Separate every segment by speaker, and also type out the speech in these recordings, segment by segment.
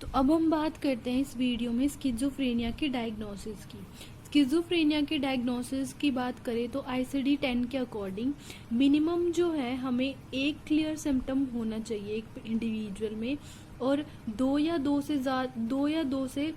Speaker 1: तो अब हम बात करते हैं इस वीडियो में स्किज़ोफ्रेनिया की डायग्नोसिस की। स्किज़ोफ्रेनिया की डायग्नोसिस की बात करें तो ICD-10 के अकॉर्डिंग मिनिमम जो है हमें एक क्लियर सिम्टम होना चाहिए एक इंडिविजुअल में, और दो या दो से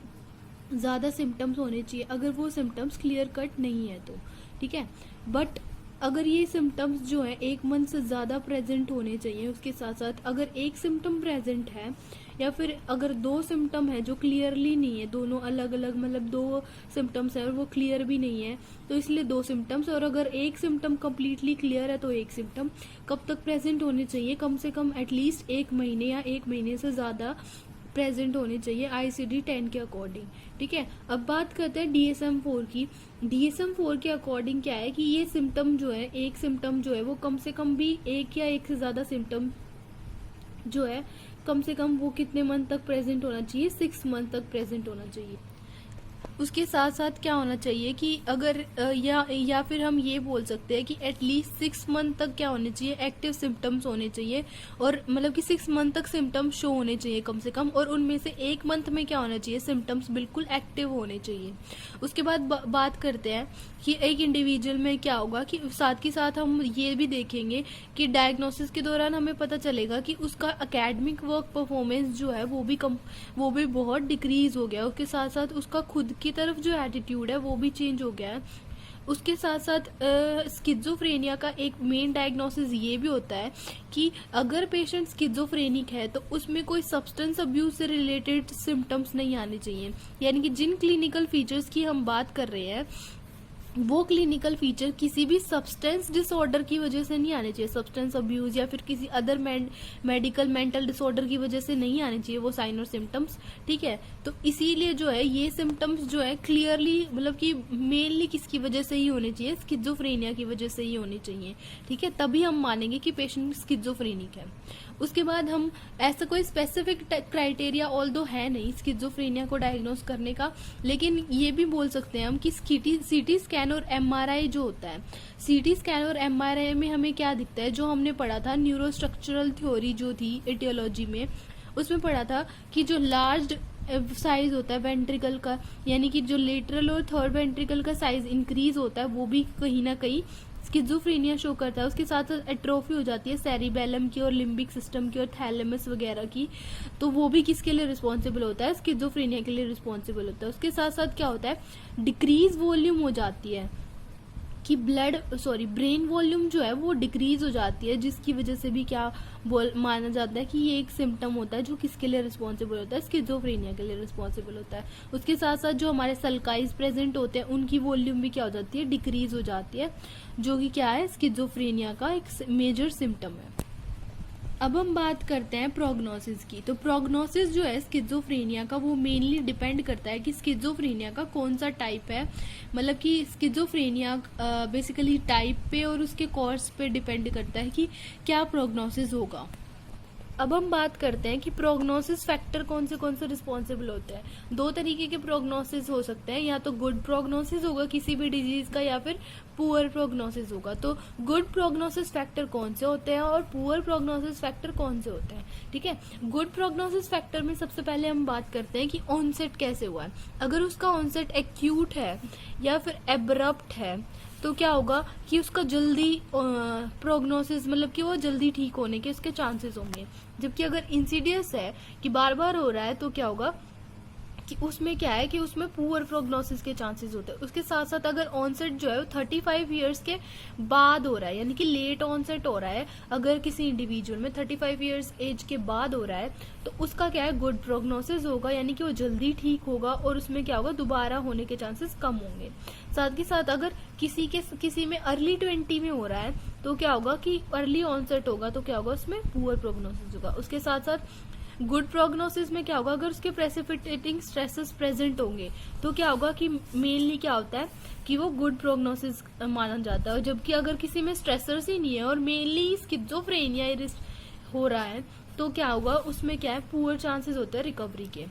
Speaker 1: ज़्यादा सिम्टम्स होने चाहिए अगर वो सिम्टम्स क्लियर कट नहीं है तो, ठीक है। बट अगर ये सिम्टम्स जो है 1 मंथ से ज़्यादा प्रेजेंट होने चाहिए। उसके साथ साथ अगर एक सिम्टम प्रेजेंट है या फिर अगर 2 सिम्टम है जो क्लियरली नहीं है, दोनों अलग अलग मतलब 2 सिम्टम्स है और वो क्लियर भी नहीं है, तो इसलिए 2 सिम्टम्स। और अगर एक सिम्टम कम्प्लीटली क्लियर है तो एक सिम्टम कब तक प्रेजेंट होने चाहिए, कम से कम एटलीस्ट 1 महीने या 1 महीने से ज़्यादा प्रेजेंट होनी चाहिए ICD-10 के अकॉर्डिंग, ठीक है। अब बात करते हैं DSM-4 की। DSM-4 के अकॉर्डिंग क्या है कि ये सिम्टम जो है, एक सिम्टम जो है वो कम से कम भी एक या एक से ज़्यादा सिम्टम जो है कम से कम वो कितने मंथ तक प्रेजेंट होना चाहिए, 6 मंथ तक प्रेजेंट होना चाहिए। उसके साथ साथ क्या होना चाहिए कि अगर या फिर हम ये बोल सकते हैं कि एटलीस्ट 6 मंथ तक क्या होने चाहिए, एक्टिव सिम्टम्स होने चाहिए, और मतलब कि 6 मंथ तक सिम्टम्स शो होने चाहिए कम से कम, और उनमें से 1 मंथ में क्या होना चाहिए, सिम्टम्स बिल्कुल एक्टिव होने चाहिए। उसके बाद बात करते हैं कि एक इंडिविजुअल में क्या होगा कि साथ के साथ हम ये भी देखेंगे कि डायग्नोसिस के दौरान हमें पता चलेगा कि उसका एकेडमिक वर्क परफॉर्मेंस जो है वो भी बहुत डिक्रीज हो गया। उसके साथ साथ उसका खुद की तरफ जो एटीट्यूड है वो भी चेंज हो गया है। उसके साथ साथ स्किज़ोफ्रेनिया का एक मेन डायग्नोसिस ये भी होता है कि अगर पेशेंट स्किज़ोफ्रेनिक है तो उसमें कोई सब्सटेंस अब्यूज से रिलेटेड सिम्टम्स नहीं आने चाहिए। यानी कि जिन क्लिनिकल फीचर्स की हम बात कर रहे हैं वो क्लिनिकल फीचर किसी भी सब्सटेंस डिसऑर्डर की वजह से नहीं आने चाहिए, सब्सटेंस अब्यूज या फिर किसी अदर मेडिकल मेंटल डिसऑर्डर की वजह से नहीं आने चाहिए वो साइन और सिम्टम्स, ठीक है। तो इसीलिए जो है ये सिम्टम्स जो है क्लियरली मतलब कि मेनली किसकी वजह से ही होने चाहिए, स्किज़ोफ्रेनिया की वजह से ही होनी चाहिए, ठीक है। तभी हम मानेंगे कि पेशेंट स्किज़ोफ्रेनिक है। उसके बाद हम ऐसा कोई स्पेसिफिक क्राइटेरिया ऑल्दो है नहीं स्किज़ोफ्रेनिया को डायग्नोस करने का, लेकिन ये भी बोल सकते हैं हम कि सीटी स्कैन और MRI जो होता है, सीटी स्कैन और MRI में हमें क्या दिखता है, जो हमने पढ़ा था न्यूरोस्ट्रक्चरल थ्योरी जो थी एटियोलॉजी में, उसमें पढ़ा था कि जो लार्ज साइज होता है वेंट्रिकल का, यानी कि जो लेटरल और थर्ड वेंट्रिकल का साइज इंक्रीज होता है, वो भी कहीं ना कहीं स्किज़ोफ्रेनिया शो करता है। उसके साथ एट्रोफी हो जाती है सेरिबेलम की और लिम्बिक सिस्टम की और थैलेमस वगैरह की, तो वो भी किसके लिए रिस्पॉन्सिबल होता है, स्किज़ोफ्रेनिया के लिए रिस्पॉन्सिबल होता है। उसके साथ साथ क्या होता है, डिक्रीज वॉल्यूम हो जाती है कि ब्रेन वॉल्यूम जो है वो डिक्रीज हो जाती है, जिसकी वजह से भी क्या माना जाता है कि ये एक सिम्टम होता है जो किसके लिए रिस्पॉन्सिबल होता है, स्किज़ोफ्रेनिया के लिए रिस्पॉन्सिबल होता है। उसके साथ साथ जो हमारे सल्काइज प्रेजेंट होते हैं उनकी वॉल्यूम भी क्या हो जाती है, डिक्रीज हो जाती है, जो कि क्या है, स्किज़ोफ्रेनिया का एक मेजर सिम्टम है। अब हम बात करते हैं प्रोग्नोसिस की। तो प्रोग्नोसिस जो है स्किज़ोफ्रेनिया का वो मेनली डिपेंड करता है कि स्किज़ोफ्रेनिया का कौन सा टाइप है, मतलब कि स्किज़ोफ्रेनिया बेसिकली टाइप पे और उसके कोर्स पे डिपेंड करता है कि क्या प्रोग्नोसिस होगा। अब हम बात करते हैं कि प्रोग्नोसिस फैक्टर कौन से रिस्पॉन्सिबल होते हैं। 2 तरीके के प्रोग्नोसिस हो सकते हैं, या तो गुड प्रोग्नोसिस होगा किसी भी डिजीज का, या फिर पुअर प्रोग्नोसिस होगा। तो गुड प्रोग्नोसिस फैक्टर कौन से होते हैं और पुअर प्रोग्नोसिस फैक्टर कौन से होते हैं, ठीक है। गुड प्रोग्नोसिस फैक्टर में सबसे पहले हम बात करते हैं कि ऑनसेट कैसे हुआ है। अगर उसका ऑनसेट एक्यूट है या फिर एब्रप्ट है तो क्या होगा कि उसका जल्दी प्रोग्नोसिस मतलब कि वो जल्दी ठीक होने के उसके चांसेस होंगे। जबकि अगर इंसिडियस है कि बार बार हो रहा है तो क्या होगा कि उसमें क्या है कि उसमें पुअर प्रोग्नोसिस के चांसेस होते हैं। उसके साथ साथ अगर ऑनसेट जो है वो 35 ईयर्स के बाद हो रहा है, यानी कि लेट ऑनसेट हो रहा है, अगर किसी इंडिविजुअल में 35 ईयर्स एज के बाद हो रहा है तो उसका क्या है, गुड प्रोग्नोसिस होगा, यानी कि वो जल्दी ठीक होगा और उसमें क्या होगा, दोबारा होने के चांसेस कम होंगे। साथ ही साथ अगर किसी में अर्ली 20 में हो रहा है तो क्या होगा कि अर्ली ऑनसेट होगा, तो क्या होगा, उसमें पुअर प्रोग्नोसिस होगा। उसके साथ साथ गुड प्रोग्नोसिस में क्या होगा, अगर उसके प्रेसिपिटेटिंग स्ट्रेसेस प्रेजेंट होंगे तो क्या होगा कि मेनली क्या होता है कि वो गुड प्रोग्नोसिस माना जाता है। और जबकि अगर किसी में स्ट्रेसर्स ही नहीं है और मेनली स्किज़ोफ्रेनिया हो रहा है तो क्या होगा, उसमें क्या है, पुअर चांसेस होते हैं रिकवरी के।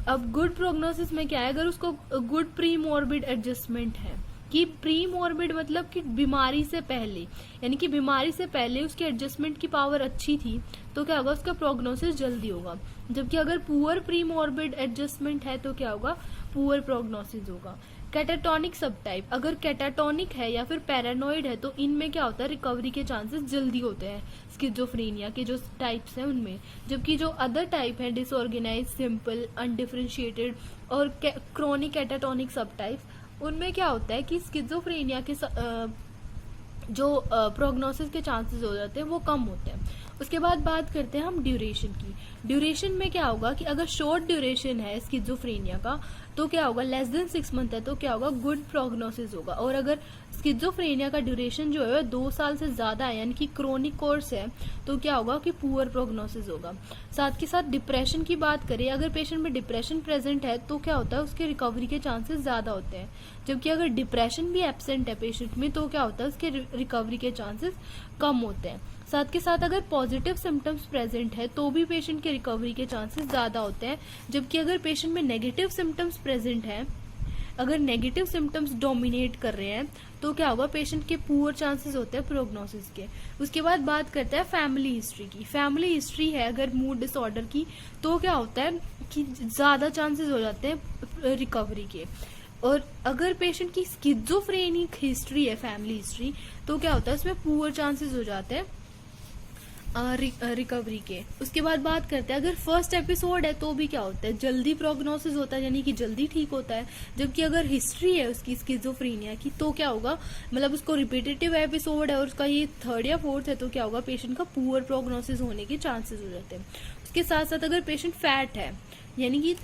Speaker 1: अब गुड प्रोग्नोसिस में क्या है, अगर उसको गुड प्री मॉर्बिड एडजस्टमेंट है कि प्री मॉर्बिड मतलब कि बीमारी से पहले, यानी कि बीमारी से पहले उसकी एडजस्टमेंट की पावर अच्छी थी तो क्या होगा, उसका प्रोग्नोसिस जल्दी होगा। जबकि अगर पुअर प्री मॉर्बिड एडजस्टमेंट है तो क्या होगा, पुअर प्रोग्नोसिस होगा। कैटाटोनिक सब टाइप, अगर कैटाटोनिक है या फिर पैरानोइड है तो इनमें क्या होता है, रिकवरी के चांसेस जल्दी होते हैं स्किज़ोफ्रेनिया के जो टाइप्स हैं उनमें। जबकि जो अदर टाइप है डिसऑर्गेनाइज, सिंपल, अनडिफरेंशिएटेड और क्रोनिक कैटाटोनिक सब टाइप्स, उनमें क्या होता है कि स्किज़ोफ्रेनिया के जो प्रोग्नोसिस के चांसेस हो जाते हैं वो कम होते हैं। उसके बाद बात करते हैं हम ड्यूरेशन की। ड्यूरेशन में क्या होगा कि अगर शॉर्ट ड्यूरेशन है स्किज़ोफ्रेनिया का तो क्या होगा, लेस देन 6 मंथ है तो क्या होगा, गुड प्रोग्नोसिस होगा। और अगर स्किज़ोफ्रेनिया का ड्यूरेशन जो है 2 साल से ज्यादा है, यानी कि क्रोनिक कोर्स है, तो क्या होगा कि पुअर प्रोग्नोसिस होगा। साथ के साथ डिप्रेशन की बात करें, अगर पेशेंट में डिप्रेशन प्रेजेंट है तो क्या होता है, उसके रिकवरी के चांसेस ज्यादा होते हैं। जबकि अगर डिप्रेशन भी एब्सेंट है पेशेंट में तो क्या होता है, उसके रिकवरी के चांसेस कम होते हैं। साथ के साथ अगर पॉजिटिव सिम्टम्स प्रेजेंट है तो भी पेशेंट के रिकवरी के चांसेस ज्यादा होते हैं। जबकि अगर पेशेंट में नेगेटिव सिम्टम्स प्रेजेंट है, अगर नेगेटिव सिम्टम्स डोमिनेट कर रहे हैं तो क्या होगा, पेशेंट के पुअर चांसेस होते हैं प्रोग्नोसिस के। उसके बाद बात करते हैं फैमिली हिस्ट्री की। फैमिली हिस्ट्री है अगर मूड डिसऑर्डर की तो क्या होता है कि ज्यादा चांसेस हो जाते हैं रिकवरी के। और अगर पेशेंट की स्किज़ोफ्रेनिक हिस्ट्री है, फैमिली हिस्ट्री, तो क्या होता है, उसमें पुअर चांसेस हो जाते हैं रिकवरी के। उसके बाद बात करते हैं अगर फर्स्ट एपिसोड है तो भी क्या होता है, जल्दी प्रोग्नोसिस होता है, यानी कि जल्दी ठीक होता है। जबकि अगर हिस्ट्री है उसकी स्किज़ोफ्रेनिया की तो क्या होगा, मतलब उसको रिपीटेटिव एपिसोड है और उसका ये 3rd या 4th है तो क्या होगा, पेशेंट का पुअर प्रोग्नोसिस होने के चांसेस हो जाते हैं। उसके साथ साथ अगर पेशेंट फैट है, यानी कि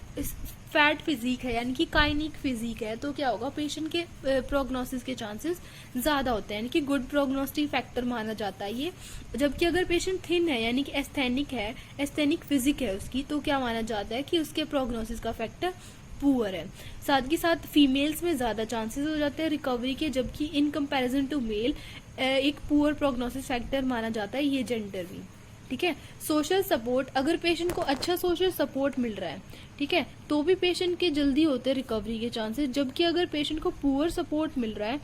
Speaker 1: फैट फिजिक है, यानी कि काइनिक फिजिक है, तो क्या होगा, पेशेंट के प्रोग्नोसिस के चांसेस ज्यादा होते हैं, यानी कि गुड प्रोग्नोस्टिक फैक्टर माना जाता है ये। जबकि अगर पेशेंट थिन है, यानी कि एस्थेनिक है, एस्थेनिक फिजिक है उसकी, तो क्या माना जाता है कि उसके प्रोग्नोसिस का फैक्टर पुअर है। साथ के साथ फीमेल्स में ज्यादा चांसेस हो जाते हैं रिकवरी के, जबकि इन कंपैरिजन टू मेल एक पुअर प्रोग्नोसिस फैक्टर माना जाता है ये जेंडर भी। ठीक है। सोशल सपोर्ट, अगर पेशेंट को अच्छा सोशल सपोर्ट मिल रहा है, ठीक है, तो भी पेशेंट के जल्दी होते हैं रिकवरी के चांसेस। जबकि अगर पेशेंट को पुअर सपोर्ट मिल रहा है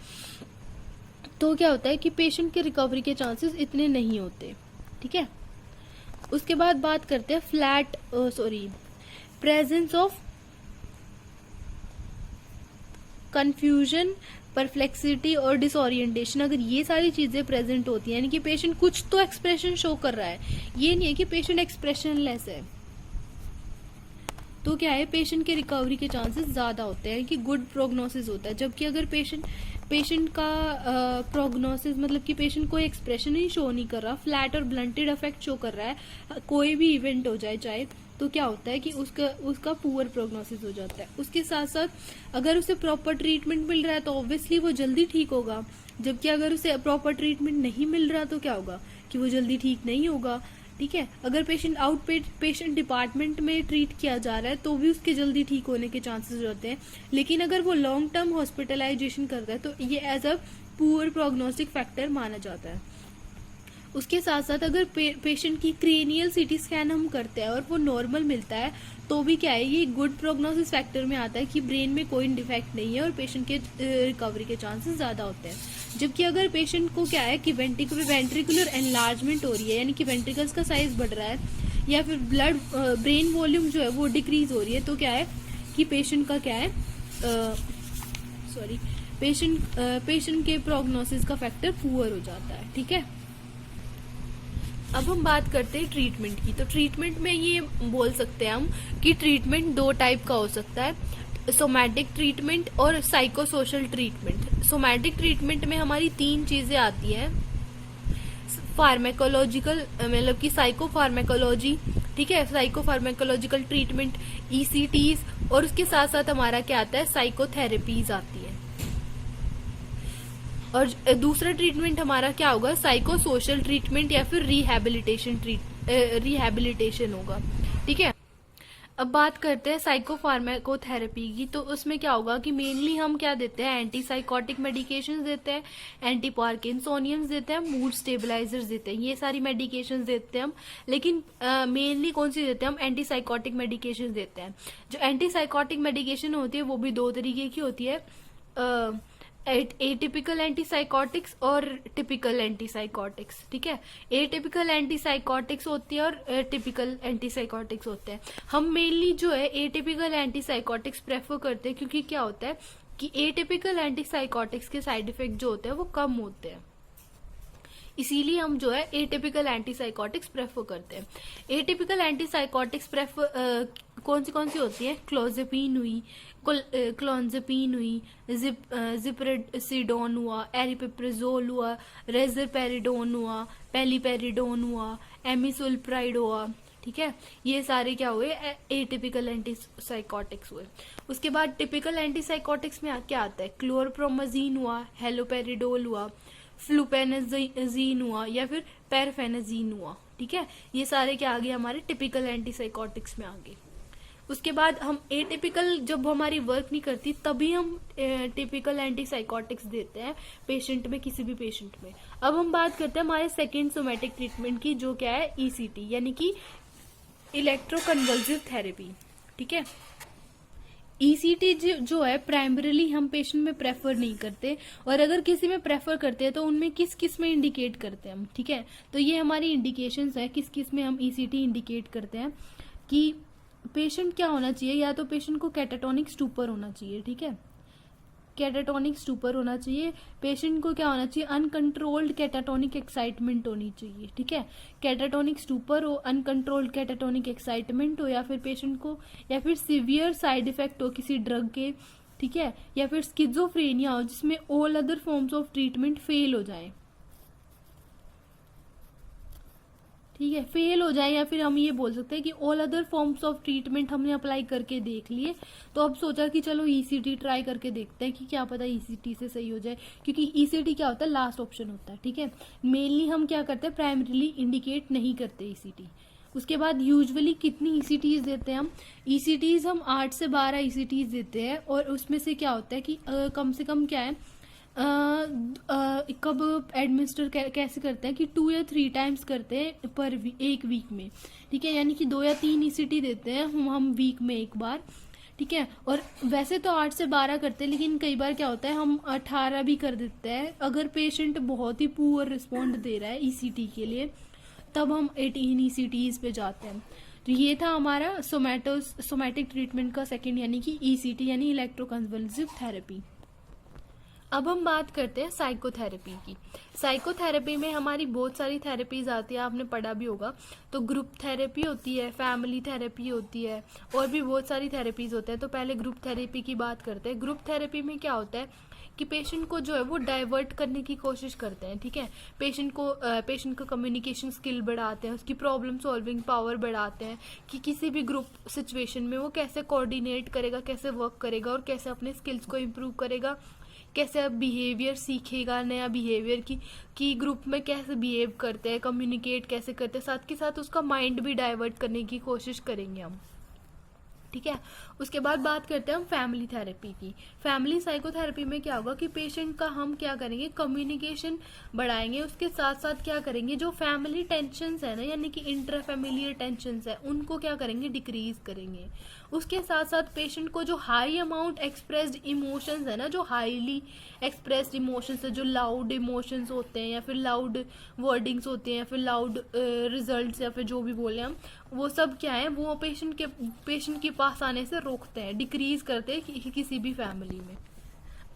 Speaker 1: तो क्या होता है कि पेशेंट के रिकवरी के चांसेस इतने नहीं होते। ठीक है। उसके बाद बात करते हैं प्रेजेंस ऑफ कंफ्यूजन, परफ्लेक्सिटी और डिसओरिएंटेशन। अगर ये सारी चीजें प्रेजेंट होती हैं, यानी कि पेशेंट कुछ तो एक्सप्रेशन शो कर रहा है, ये नहीं है कि पेशेंट एक्सप्रेशनलेस है, तो क्या है, पेशेंट के रिकवरी के चांसेस ज्यादा होते हैं कि गुड प्रोग्नोसिस होता है। जबकि अगर पेशेंट का प्रोग्नोसिस मतलब कि पेशेंट कोई एक्सप्रेशन ही शो नहीं कर रहा, फ्लैट और ब्लंटेड इफेक्ट शो कर रहा है, कोई भी इवेंट हो जाए चाहे, तो क्या होता है कि उसका पुअर प्रोग्नोसिस हो जाता है। उसके साथ साथ अगर उसे प्रॉपर ट्रीटमेंट मिल रहा है तो ऑब्वियसली वो जल्दी ठीक होगा। जबकि अगर उसे प्रॉपर ट्रीटमेंट नहीं मिल रहा तो क्या होगा कि वो जल्दी ठीक नहीं होगा। ठीक है। अगर पेशेंट पेशेंट डिपार्टमेंट में ट्रीट किया जा रहा है तो भी उसके जल्दी ठीक होने के चांसेस होते हैं। लेकिन अगर वो लॉन्ग टर्म हॉस्पिटलाइजेशन करता है तो ये as a poor prognostic factor माना जाता है। उसके साथ साथ अगर पेशेंट की क्रेनियल सीटी स्कैन हम करते हैं और वो नॉर्मल मिलता है तो भी क्या है, ये गुड प्रोग्नोसिस फैक्टर में आता है कि ब्रेन में कोई डिफेक्ट नहीं है और पेशेंट के रिकवरी के चांसेस ज्यादा होते हैं। जबकि अगर पेशेंट को क्या है कि वेंट्रिकुलर एनलार्जमेंट हो रही है, यानी कि वेंट्रिकल्स का साइज बढ़ रहा है, या फिर ब्रेन वॉल्यूम जो है वो डिक्रीज हो रही है, तो क्या है कि पेशेंट का क्या है पेशेंट के प्रोग्नोसिस का फैक्टर पुअर हो जाता है। ठीक है। अब हम बात करते हैं ट्रीटमेंट की। तो ट्रीटमेंट में ये बोल सकते हैं हम कि ट्रीटमेंट 2 टाइप का हो सकता है, सोमैटिक ट्रीटमेंट और साइकोसोशल ट्रीटमेंट। सोमैटिक ट्रीटमेंट में हमारी 3 चीजें आती हैं, फार्मेकोलॉजिकल मतलब कि साइकोफार्मेकोलॉजी, ठीक है, साइकोफार्मेकोलॉजिकल ट्रीटमेंट, ईसीटीज, और उसके साथ साथ हमारा क्या आता है, साइकोथेरेपीज आती है। और दूसरा ट्रीटमेंट हमारा क्या होगा, साइको सोशल ट्रीटमेंट या फिर रिहैबिलिटेशन होगा। ठीक है। अब बात करते हैं साइकोफार्मेकोथेरेपी की। तो उसमें क्या होगा कि मेनली हम क्या देते हैं, एंटीसाइकोटिक मेडिकेशंस देते हैं, एंटी पार्किंसोनियम्स देते हैं, मूड स्टेबलाइजर्स देते हैं, ये सारी मेडिकेशंस देते हैं हम। लेकिन मेनली कौन सी देते हैं हम, एंटीसाइकोटिक मेडिकेशंस देते हैं। जो एंटीसाइकोटिक मेडिकेशन होती है वो भी 2 तरीके की होती है, एटिपिकल एंटीसाइकोटिक्स और टिपिकल एंटीसाइकोटिक्स, ठीक है। एटिपिकल एंटीसाइकोटिक्स होती है और टिपिकल एंटीसाइकोटिक्स होते हैं। हम मेनली जो है एटिपिकल एंटीसाइकोटिक्स प्रेफर करते हैं, क्योंकि क्या होता है कि एटिपिकल एंटीसाइकोटिक्स के साइड इफेक्ट जो होते हैं वो कम होते हैं, इसीलिए हम जो है एटिपिकल एंटीसाइकोटिक्स प्रेफर करते हैं। एटिपिकल एंटीसाइकोटिक्स प्रेफर कौन सी होती है? क्लोजेपिन हुई, क्लोनजेपिन हुई, जिपरेसिडोन हुआ, एरिपेप्रिजोल हुआ, रेजरपेरिडोन हुआ, पेलीपेरिडोन हुआ, एमिसुल्प्राइड हुआ, ठीक है। ये सारे क्या हुए? एटिपिकल एंटीसाइकोटिक्स हुए। उसके बाद टिपिकल एंटीसाइकोटिक्स में क्या आता है? क्लोरप्रोमाजीन हुआ, हेलोपेरिडोल हुआ, फ्लूपेनाजीन हुआ या फिर पैरफेनाजीन हुआ, ठीक है। ये सारे क्या आ गए? हमारे टिपिकल एंटीसाइकोटिक्स में आ गए। उसके बाद हम एटिपिकल, जब हमारी वर्क नहीं करती तभी हम टिपिकल एंटीसाइकोटिक्स देते हैं पेशेंट में, किसी भी पेशेंट में। अब हम बात करते हैं हमारे सेकेंड सोमेटिक ट्रीटमेंट की, जो क्या है? ईसीटी, यानी कि इलेक्ट्रोकन्वल्सिव थेरेपी, ठीक है। ईसीटी जो है प्राइमरीली हम पेशेंट में प्रेफर नहीं करते, और अगर किसी में प्रेफर करते हैं तो उनमें किस किस में इंडिकेट करते हैं हम, ठीक है। तो ये हमारी इंडिकेशंस है किस किस में हम ईसीटी इंडिकेट करते हैं। कि पेशेंट क्या होना चाहिए? या तो पेशेंट को कैटाटोनिक स्टूपर होना चाहिए, ठीक है, कैटाटोनिक स्टूपर होना चाहिए। पेशेंट को क्या होना चाहिए? अनकंट्रोल्ड कैटाटोनिक एक्साइटमेंट होनी चाहिए, ठीक है। कैटाटोनिक स्टूपर हो, अनकंट्रोल्ड कैटाटोनिक एक्साइटमेंट हो, या फिर पेशेंट को, या फिर सीवियर साइड इफेक्ट हो किसी ड्रग के, ठीक है, या फिर स्किज़ोफ्रेनिया हो जिसमें all other forms of treatment fail हो जाए, ठीक है, फेल हो जाए। या फिर हम ये बोल सकते हैं कि all other forms of treatment हमने अप्लाई करके देख लिए, तो अब सोचा कि चलो ईसीटी ट्राई करके देखते हैं कि क्या पता ईसीटी से सही हो जाए, क्योंकि ईसीटी क्या होता है? लास्ट ऑप्शन होता है, ठीक है। मेनली हम क्या करते हैं? प्राइमरीली इंडिकेट नहीं करते ईसीटी। उसके बाद यूजुअली कितनी ईसीटीज देते हैं हम? ईसीटीज हम 8 से 12 ईसीटीज देते हैं, और उसमें से क्या होता है कि कम से कम क्या है, कब एडमिनिस्टर कैसे करते हैं कि 2 या 3 टाइम्स करते हैं पर एक वीक में, ठीक है। यानी कि 2 या 3 ईसीटी देते हैं हम वीक में एक बार, ठीक है। और वैसे तो 8 से 12 करते हैं, लेकिन कई बार क्या होता है हम 18 भी कर देते हैं। अगर पेशेंट बहुत ही पुअर रिस्पॉन्ड दे रहा है ईसीटी के लिए, तब हम 18 ईसीटीज पे जाते हैं। तो ये था हमारा सोमैटिक ट्रीटमेंट का सेकेंड, यानी कि ईसीटी, यानी इलेक्ट्रोकन्वल्सिव थेरेपी। अब हम बात करते हैं साइकोथेरेपी की। साइकोथेरेपी में हमारी बहुत सारी थेरेपीज आती है, आपने पढ़ा भी होगा। तो ग्रुप थेरेपी होती है, फैमिली थेरेपी होती है, और भी बहुत सारी थेरेपीज होते हैं। तो पहले ग्रुप थेरेपी की बात करते हैं। ग्रुप थेरेपी में क्या होता है कि पेशेंट को जो है वो डाइवर्ट करने की कोशिश करते हैं, ठीक है। पेशेंट का कम्युनिकेशन स्किल बढ़ाते हैं, उसकी प्रॉब्लम सॉल्विंग पावर बढ़ाते हैं, कि किसी भी ग्रुप सिचुएशन में वो कैसे कोऑर्डिनेट करेगा, कैसे वर्क करेगा, और कैसे अपने स्किल्स को इम्प्रूव करेगा, कैसे बिहेवियर सीखेगा, नया बिहेवियर कि ग्रुप में कैसे बिहेव करते हैं, कम्युनिकेट कैसे करते हैं, साथ के साथ उसका माइंड भी डाइवर्ट करने की कोशिश करेंगे हम, ठीक है। उसके बाद बात करते हैं हम फैमिली थेरेपी की। फैमिली साइकोथेरेपी में क्या होगा कि पेशेंट का हम क्या करेंगे? कम्युनिकेशन बढ़ाएंगे, उसके साथ साथ क्या करेंगे? जो फैमिली टेंशन्स है ना, यानी कि इंटर फैमिलियर टेंशन्स है, उनको क्या करेंगे? डिक्रीज करेंगे। उसके साथ साथ पेशेंट को जो हाई अमाउंट एक्सप्रेस्ड इमोशंस है ना, जो हाईली एक्सप्रेस्ड इमोशंस है, जो लाउड इमोशंस होते हैं, या फिर लाउड वर्डिंग्स होते हैं, या फिर लाउड रिजल्ट्स, या फिर जो भी बोले हम, वो सब क्या है? वो पेशेंट के पास आने से रोकते हैं, डिक्रीज करते हैं किसी भी फैमिली में।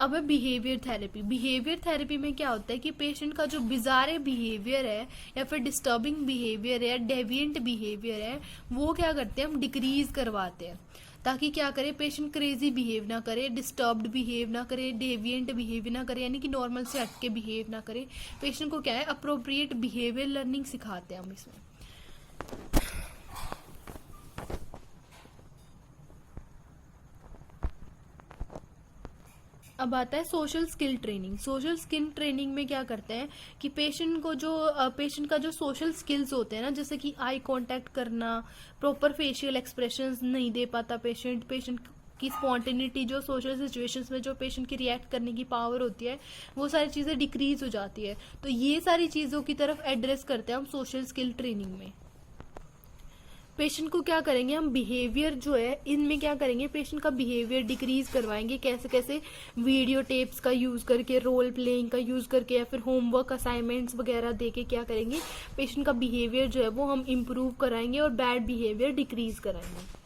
Speaker 1: अब है बिहेवियर थेरेपी। बिहेवियर थेरेपी में क्या होता है कि पेशेंट का जो बिजारे बिहेवियर है, या फिर डिस्टर्बिंग बिहेवियर है, या डेविएंट बिहेवियर है, वो क्या करते हैं? हम डिक्रीज करवाते हैं, ताकि क्या करे? पेशेंट क्रेजी बिहेव ना करे, डिस्टर्ब्ड बिहेव ना करे, डेविएंट बिहेव ना करे, यानी कि नॉर्मल से हट के बिहेव ना करे। पेशेंट को क्या है? अप्रोप्रिएट बिहेवियर लर्निंग सिखाते हैं हम इसमें। अब आता है social skill training. Social skill training में क्या करते हैं कि पेशेंट का जो सोशल स्किल्स होते हैं ना, जैसे कि आई कांटेक्ट करना, प्रॉपर फेशियल एक्सप्रेशंस नहीं दे पाता पेशेंट की स्पॉन्टेनिटी, जो सोशल सिचुएशंस में जो पेशेंट की रिएक्ट करने की पावर होती है, वो सारी चीज़ें डिक्रीज हो जाती है। तो ये सारी चीज़ों की तरफ एड्रेस करते हैं हम सोशल स्किल ट्रेनिंग में। पेशेंट को क्या करेंगे हम, बिहेवियर जो है इनमें क्या करेंगे, पेशेंट का बिहेवियर डिक्रीज करवाएंगे, कैसे कैसे वीडियो टेप्स का यूज करके, रोल प्लेइंग का यूज करके, या फिर होमवर्क असाइनमेंट्स वगैरह देके क्या करेंगे, पेशेंट का बिहेवियर जो है वो हम इम्प्रूव कराएंगे और बैड बिहेवियर डिक्रीज कराएंगे।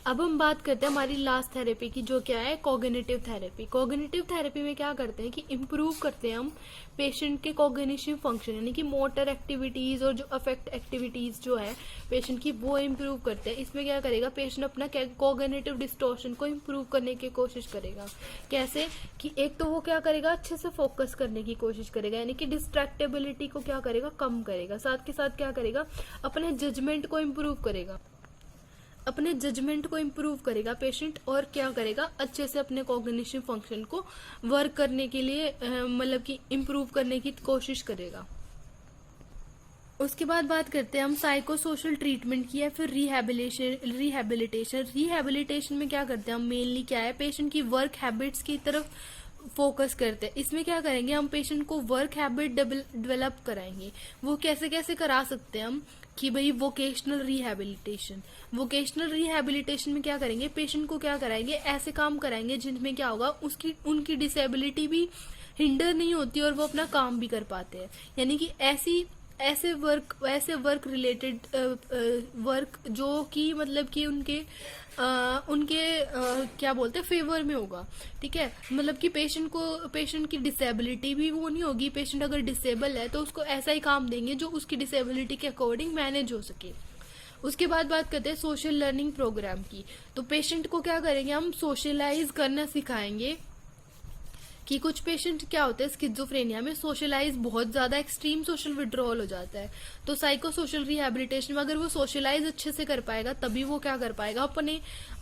Speaker 1: अब हम बात करते हैं हमारी लास्ट थेरेपी की, जो क्या है, कॉग्निटिव थेरेपी। कॉग्निटिव थेरेपी में क्या करते हैं कि इम्प्रूव करते हैं हम पेशेंट के कॉग्निटिव फंक्शन, यानी कि मोटर एक्टिविटीज और जो अफेक्ट एक्टिविटीज जो है पेशेंट की, वो इम्प्रूव करते हैं। इसमें क्या करेगा, पेशेंट अपना कॉग्निटिव डिस्टॉर्शन को इम्प्रूव करने की कोशिश करेगा। कैसे कि एक तो वो क्या करेगा, अच्छे से फोकस करने की कोशिश करेगा, यानी कि डिस्ट्रैक्टेबिलिटी को क्या करेगा, कम करेगा। साथ के साथ क्या करेगा, अपने जजमेंट को इम्प्रूव करेगा, अपने जजमेंट को इम्प्रूव करेगा पेशेंट, और क्या करेगा, अच्छे से अपने कॉग्निटिव फंक्शन को वर्क करने के लिए मतलब कि इम्प्रूव करने की कोशिश करेगा। उसके बाद बात करते हैं हम साइको सोशल ट्रीटमेंट की या फिर रिहेबिलिटेशन में क्या करते हैं हम, मेनली क्या है, पेशेंट की वर्क हैबिट्स की तरफ फोकस करते हैं। इसमें क्या करेंगे हम, पेशेंट को वर्क हैबिट डेवलप कराएंगे। वो कैसे कैसे करा सकते हैं हम, कि भाई वोकेशनल रिहेबिलिटेशन में क्या करेंगे, पेशेंट को क्या कराएंगे, ऐसे काम कराएंगे जिनमें क्या होगा, उनकी डिसेबिलिटी भी हिंडर नहीं होती और वो अपना काम भी कर पाते हैं। यानी कि ऐसे वर्क रिलेटेड वर्क जो कि मतलब कि उनके क्या बोलते हैं, फेवर में होगा। ठीक है, मतलब कि पेशेंट की डिसेबिलिटी भी वो नहीं होगी। पेशेंट अगर डिसेबल है तो उसको ऐसा ही काम देंगे जो उसकी डिसेबिलिटी के अकॉर्डिंग मैनेज हो सके। उसके बाद बात करते हैं सोशल लर्निंग प्रोग्राम की। तो पेशेंट को क्या करेंगे हम, सोशलाइज करना सिखाएंगे। कि कुछ पेशेंट क्या होते हैं स्किज़ोफ्रेनिया में, सोशलाइज बहुत ज्यादा एक्सट्रीम सोशल विड्रॉल हो जाता है। तो साइको सोशल रिहेबिलिटेशन में अगर वो सोशलाइज अच्छे से कर पाएगा तभी वो क्या कर पाएगा,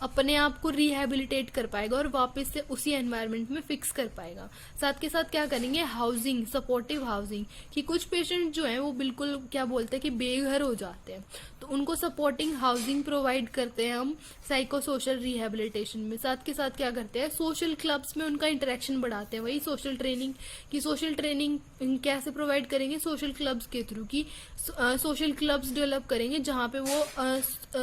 Speaker 1: अपने आप को रिहेबिलिटेट कर पाएगा और वापस से उसी एनवायरनमेंट में फिक्स कर पाएगा। साथ के साथ क्या करेंगे, हाउसिंग, सपोर्टिव हाउसिंग, कि कुछ पेशेंट जो है वो बिल्कुल क्या बोलते हैं कि बेघर हो जाते हैं, तो उनको सपोर्टिंग हाउसिंग प्रोवाइड करते हैं हम साइको सोशल रिहेबिलिटेशन में। साथ के साथ क्या करते हैं, सोशल क्लब्स में उनका इंटरेक्शन बढ़ाते हैं। वही सोशल ट्रेनिंग कैसे प्रोवाइड करेंगे, सोशल क्लब्स के थ्रू, की सोशल क्लब्स डेवलप करेंगे जहाँ पे वो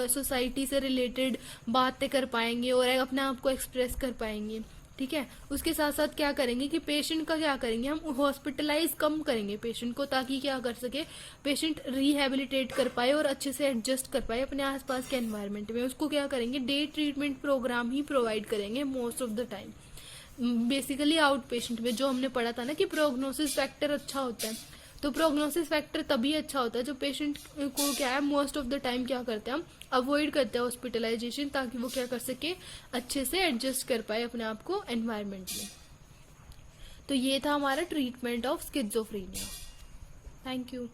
Speaker 1: सोसाइटी से रिलेटेड बातें कर पाएंगे और अपने आप को एक्सप्रेस कर पाएंगे। ठीक है, उसके साथ साथ क्या करेंगे कि पेशेंट का क्या करेंगे हम, हॉस्पिटलाइज कम करेंगे पेशेंट को, ताकि क्या कर सके, पेशेंट रिहेबिलिटेट कर पाए और अच्छे से एडजस्ट कर पाए अपने आसपास के एनवायरनमेंट में। उसको क्या करेंगे, डे ट्रीटमेंट प्रोग्राम ही प्रोवाइड करेंगे most of the time. Basically out patient में जो हमने पढ़ा था ना कि प्रोग्नोसिस फैक्टर अच्छा होता है, तो प्रोग्नोसिस फैक्टर तभी अच्छा होता है जब पेशेंट को क्या है, मोस्ट ऑफ द टाइम क्या करते हैं हम, अवॉइड करते हैं हॉस्पिटलाइजेशन, ताकि वो क्या कर सके, अच्छे से एडजस्ट कर पाए अपने आप को एनवायरनमेंट में। तो ये था हमारा treatment of schizophrenia. Thank you.